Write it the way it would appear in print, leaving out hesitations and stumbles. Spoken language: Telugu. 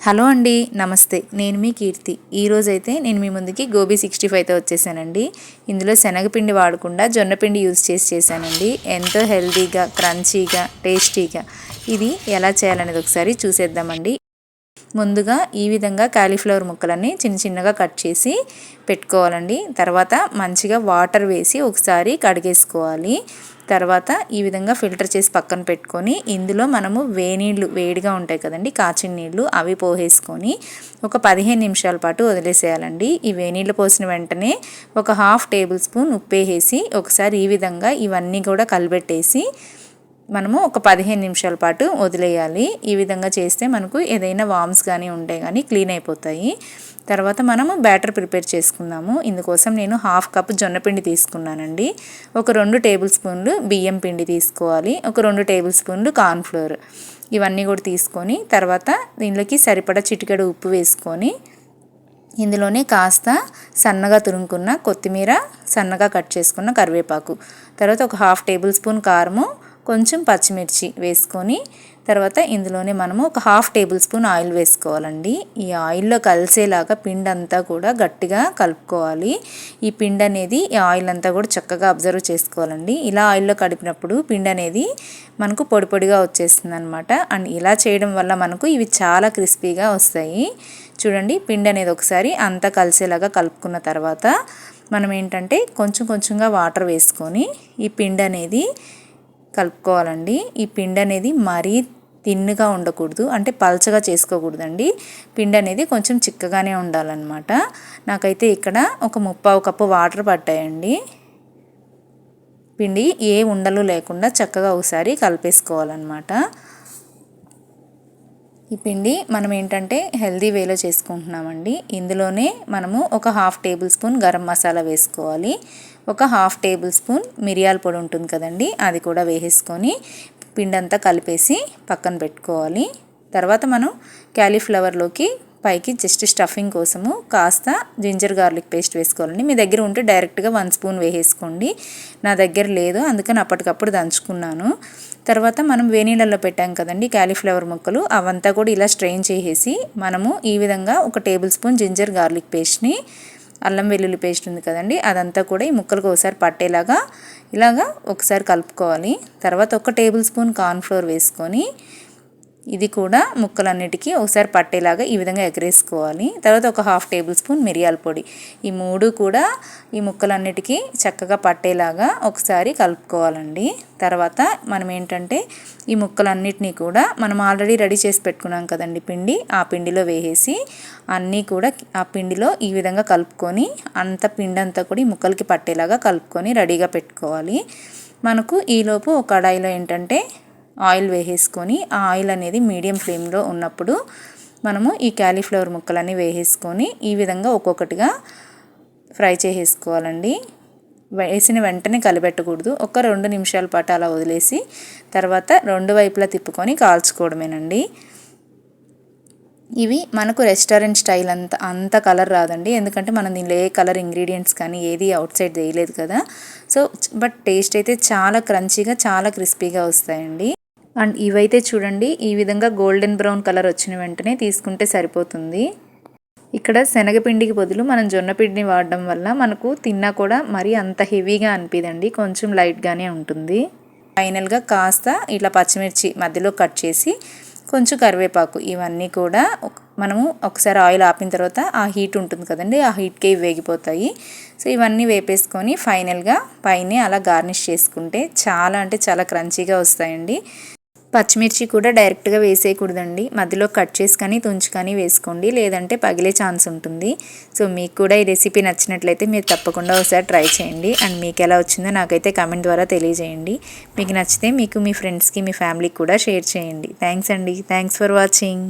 హలో అండి, నమస్తే. నేను మీ కీర్తి. ఈరోజైతే నేను మీ ముందుకి గోబీ 65తో వచ్చేసానండి. ఇందులో శనగపిండి వాడకుండా జొన్నపిండి యూజ్ చేశానండి. ఎంతో హెల్తీగా, క్రంచీగా, టేస్టీగా ఇది ఎలా చేయాలనేది ఒకసారి చూసేద్దామండి. ముందుగా ఈ విధంగా కాలీఫ్లవర్ ముక్కలన్నీ చిన్న చిన్నగా కట్ చేసి పెట్టుకోవాలండి. తర్వాత మంచిగా వాటర్ వేసి ఒకసారి కడిగేసుకోవాలి. తర్వాత ఈ విధంగా ఫిల్టర్ చేసి పక్కన పెట్టుకొని ఇందులో మనము వేనీళ్ళు వేడిగా ఉంటాయి కదండి, కాచిన నీళ్ళు అవి పోసేసుకొని ఒక 15 నిమిషాల పాటు వదిలేసేయాలండి. ఈ వేనీళ్ళు పోసిన వెంటనే ఒక 1/2 టేబుల్ స్పూన్ ఉప్పు వేసి ఒకసారి ఈ విధంగా ఇవన్నీ కూడా కలిపెట్టేసి మనము ఒక 15 నిమిషాల పాటు వదిలేయాలి. ఈ విధంగా చేస్తే మనకు ఏదైనా వామ్స్ కానీ ఉంటే కానీ క్లీన్ అయిపోతాయి. తర్వాత మనము బ్యాటర్ ప్రిపేర్ చేసుకుందాము. ఇందుకోసం నేను 1/2 కప్ జొన్నపిండి తీసుకున్నానండి. ఒక 2 టేబుల్ స్పూన్లు బియ్యం పిండి తీసుకోవాలి. ఒక 2 టేబుల్ స్పూన్లు కార్న్ఫ్లోర్ ఇవన్నీ కూడా తీసుకొని తర్వాత దీనిలోకి సరిపడా చిటికెడు ఉప్పు వేసుకొని ఇందులోనే కాస్త సన్నగా తురుముకున్న కొత్తిమీర, సన్నగా కట్ చేసుకున్న కరివేపాకు, తర్వాత ఒక 1/2 టేబుల్ స్పూన్ కారము, కొంచెం పచ్చిమిర్చి వేసుకొని తర్వాత ఇందులోనే మనము ఒక 1/2 టేబుల్ స్పూన్ ఆయిల్ వేసుకోవాలండి. ఈ ఆయిల్లో కలిసేలాగా పిండి అంతా కూడా గట్టిగా కలుపుకోవాలి. ఈ పిండి అనేది ఈ ఆయిల్ అంతా కూడా చక్కగా అబ్జర్వ్ చేసుకోవాలండి. ఇలా ఆయిల్లో కడిపినప్పుడు పిండి అనేది మనకు పొడి పొడిగా వచ్చేస్తుంది అనమాట. అండ్ ఇలా చేయడం వల్ల మనకు ఇవి చాలా క్రిస్పీగా వస్తాయి. చూడండి, పిండి అనేది ఒకసారి అంతా కలిసేలాగా కలుపుకున్న తర్వాత మనం ఏంటంటే కొంచెం కొంచెంగా వాటర్ వేసుకొని ఈ పిండి అనేది కలుపుకోవాలండి. ఈ పిండి అనేది మరీ తిన్నుగా ఉండకూడదు, అంటే పల్చగా చేసుకోకూడదండి. పిండి అనేది కొంచెం చిక్కగానే ఉండాలన్నమాట. నాకైతే ఇక్కడ ఒక 3/4 కప్పు వాటర్ పట్టాయండి. పిండి ఏ ఉండలు లేకుండా చక్కగా ఒకసారి కలిపేసుకోవాలన్నమాట. ఈ పిండి మనం ఏంటంటే హెల్దీ వేలో చేసుకుంటున్నామండి. ఇందులోనే మనము ఒక 1/2 టేబుల్ స్పూన్ గరం మసాలా వేసుకోవాలి. ఒక 1/2 టేబుల్ స్పూన్ మిరియాల పొడి ఉంటుంది కదండి, అది కూడా వేసేసుకొని పిండి అంతా కలిపేసి పక్కన పెట్టుకోవాలి. తర్వాత మనం క్యాలీఫ్లవర్లోకి పైకి జస్ట్ స్టఫింగ్ కోసము కాస్త జింజర్ గార్లిక్ పేస్ట్ వేసుకోవాలండి. మీ దగ్గర ఉంటే డైరెక్ట్గా 1 స్పూన్ వేసేసుకోండి. నా దగ్గర లేదు, అందుకని అప్పటికప్పుడు దంచుకున్నాను. తర్వాత మనం వేనీళ్ళల్లో పెట్టాం కదండి క్యాలీఫ్లవర్ ముక్కలు, అవంతా కూడా ఇలా స్ట్రెయిన్ చేసేసి మనము ఈ విధంగా ఒక టేబుల్ స్పూన్ జింజర్ గార్లిక్ పేస్ట్ని, అల్లం వెల్లుల్లి పేస్ట్ ఉంది కదండి, అదంతా కూడా ఈ ముక్కలకు ఒకసారి పట్టేలాగా ఇలాగా ఒకసారి కలుపుకోవాలి. తర్వాత ఒక టేబుల్ స్పూన్ కార్న్ఫ్లోర్ వేసుకొని ఇది కూడా ముక్కలన్నిటికీ ఒకసారి పట్టేలాగా ఈ విధంగా ఎగరేసుకోవాలి. తర్వాత ఒక 1/2 టేబుల్ స్పూన్ మిరియాల పొడి, ఈ 3 కూడా ఈ ముక్కలన్నిటికీ చక్కగా పట్టేలాగా ఒకసారి కలుపుకోవాలండి. తర్వాత మనం ఏంటంటే ఈ ముక్కలన్నిటినీ కూడా మనం ఆల్రెడీ రెడీ చేసి పెట్టుకున్నాం కదండి పిండి, ఆ పిండిలో వేసేసి అన్నీ కూడా ఆ పిండిలో ఈ విధంగా కలుపుకొని అంత పిండి అంతా కూడా ఈ ముక్కలకి పట్టేలాగా కలుపుకొని రెడీగా పెట్టుకోవాలి. మనకు ఈలోపు ఒక కడాయిలో ఏంటంటే ఆయిల్ వేసేసుకొని ఆ ఆయిల్ అనేది మీడియం ఫ్లేమ్లో ఉన్నప్పుడు మనము ఈ క్యాలీఫ్లవర్ ముక్కలన్నీ వేసేసుకొని ఈ విధంగా ఒక్కొక్కటిగా ఫ్రై చేసేసుకోవాలండి. వేసిన వెంటనే కలిపెట్టకూడదు. ఒక 2 నిమిషాల పాటు అలా వదిలేసి తర్వాత 2 వైపులా తిప్పుకొని కాల్చుకోవడమేనండి. ఇవి మనకు రెస్టారెంట్ స్టైల్ అంత కలర్ రాదండి, ఎందుకంటే మనం దీనిలో ఏ కలర్ ఇంగ్రీడియంట్స్ కానీ ఏది అవుట్ సైడ్ వేయలేదు కదా. సో బట్ టేస్ట్ అయితే చాలా క్రంచీగా, చాలా క్రిస్పీగా వస్తాయండి. అండ్ ఇవైతే చూడండి, ఈ విధంగా గోల్డెన్ బ్రౌన్ కలర్ వచ్చిన వెంటనే తీసుకుంటే సరిపోతుంది. ఇక్కడ శనగపిండికి బదులు మనం జొన్నపిండిని వాడడం వల్ల మనకు తిన్నా కూడా మరీ అంత హెవీగా అనిపిదండి, కొంచెం లైట్గానే ఉంటుంది. ఫైనల్గా కాస్త ఇట్లా పచ్చిమిర్చి మధ్యలో కట్ చేసి కొంచెం కరివేపాకు ఇవన్నీ కూడా మనము ఒకసారి ఆయిల్ ఆపిన తర్వాత ఆ హీట్ ఉంటుంది కదండి, ఆ హీట్కే వేగిపోతాయి. సో ఇవన్నీ వేపేసుకొని ఫైనల్గా పైన అలా గార్నిష్ చేసుకుంటే చాలా అంటే చాలా క్రంచీగా వస్తాయండి. పచ్చిమిర్చి కూడా డైరెక్ట్గా వేసేయకూడదండి, మధ్యలో కట్ చేసుకొని తుంచుకొని వేసుకోండి, లేదంటే పగిలే ఛాన్స్ ఉంటుంది. సో మీకు కూడా ఈ రెసిపీ నచ్చినట్లయితే మీరు తప్పకుండా ఒకసారి ట్రై చేయండి. అండ్ మీకు ఎలా వచ్చిందో నాకైతే కామెంట్ ద్వారా తెలియజేయండి. మీకు నచ్చితే మీకు మీ ఫ్రెండ్స్కి, మీ ఫ్యామిలీకి కూడా షేర్ చేయండి. థ్యాంక్స్ అండి. Thanks for watching.